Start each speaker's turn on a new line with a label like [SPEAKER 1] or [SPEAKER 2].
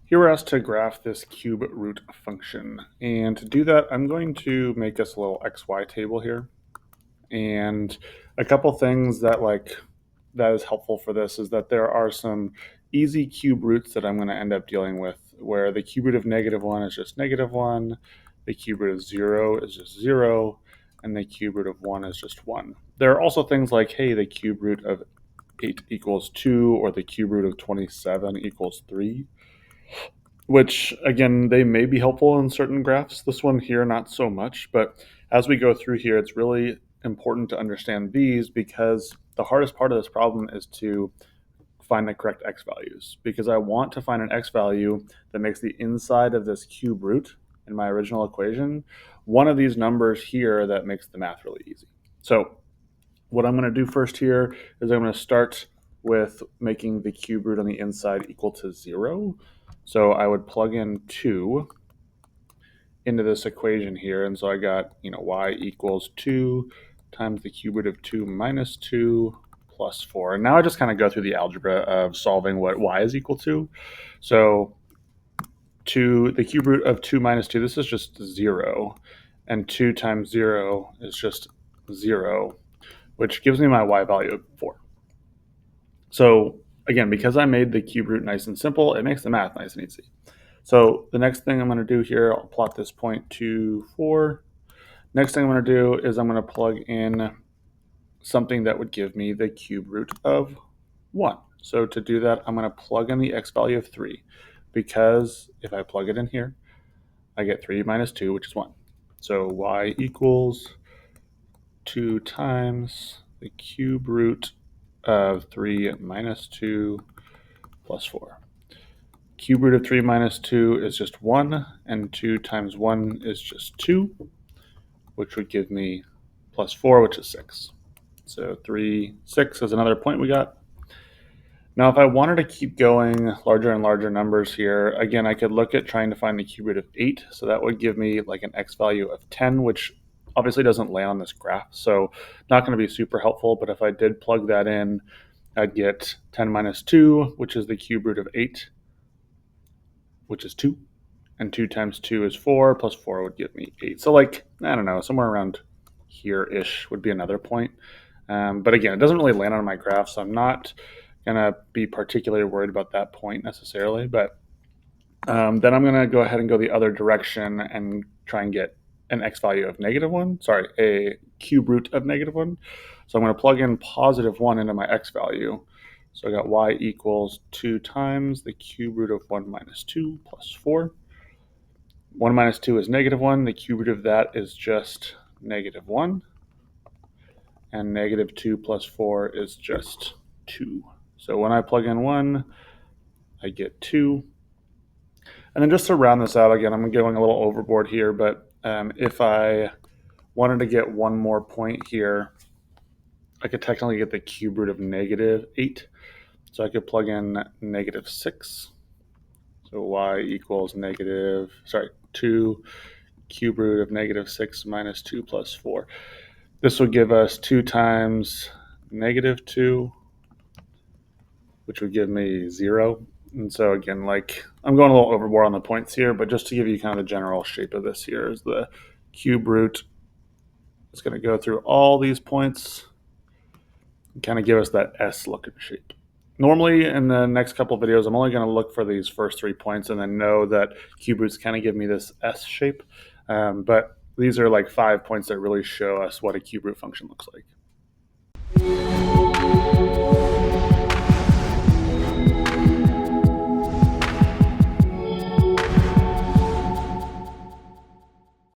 [SPEAKER 1] Here we're asked to graph this cube root function. And to do that, I'm going to make us a little XY table here. And a couple things that is helpful for this is that there are some easy cube roots that I'm going to end up dealing with, where the cube root of -1 is just -1, the cube root of 0 is just 0, and the cube root of 1 is just 1. There are also things like, hey, the cube root of 8 equals 2, or the cube root of 27 equals 3, which again, they may be helpful in certain graphs. This one here, not so much, but as we go through here, it's really important to understand these, because the hardest part of this problem is to find the correct x values, because I want to find an x value that makes the inside of this cube root in my original equation one of these numbers here that makes the math really easy. So what I'm going to do first here is I'm going to start with making the cube root on the inside equal to 0. So I would plug in 2 into this equation here, and so I got, y equals 2 times the cube root of 2 minus 2 plus 4. And now I just kind of go through the algebra of solving what y is equal to. So the cube root of 2 minus 2, this is just 0, and 2 times 0 is just 0, which gives me my y value of 4. So again, because I made the cube root nice and simple, it makes the math nice and easy. So the next thing I'm going to do here, I'll plot this point to 4. Next thing I'm going to do is I'm going to plug in something that would give me the cube root of 1. So to do that, I'm going to plug in the x value of 3, because if I plug it in here, I get 3 minus 2, which is 1. So y equals 2 times the cube root of 3 minus 2 plus 4. Cube root of 3 minus 2 is just 1, and 2 times 1 is just 2, which would give me plus 4, which is 6. So 3, 6 is another point we got. Now, if I wanted to keep going larger and larger numbers here, again, I could look at trying to find the cube root of 8. So that would give me like an x value of 10, which obviously doesn't lay on this graph. So not going to be super helpful, but if I did plug that in, I'd get 10 minus 2, which is the cube root of 8, which is 2. And 2 times 2 is 4, plus 4 would give me 8. So I don't know, somewhere around here-ish would be another point. But again, it doesn't really land on my graph, so I'm not going to be particularly worried about that point necessarily. But then I'm going to go ahead and go the other direction and try and get an x value of -1, a cube root of -1. So I'm going to plug in positive 1 into my x value. So I got y equals 2 times the cube root of 1 minus 2 plus 4. 1 minus 2 is -1. The cube root of that is just -1. And -2 plus 4 is just 2. So when I plug in 1, I get 2. And then just to round this out, again, I'm going a little overboard here, but if I wanted to get one more point here, I could technically get the cube root of -8. So I could plug in -6. So y equals 2 cube root of -6 minus 2 plus 4. This would give us 2 times -2, which would give me 0. And so again, I'm going a little overboard on the points here, but just to give you kind of the general shape of this here is the cube root is going to go through all these points and kind of give us that S-looking shape. Normally, in the next couple of videos, I'm only going to look for these first 3 points and then know that cube roots kind of give me this S shape. But these are 5 points that really show us what a cube root function looks like.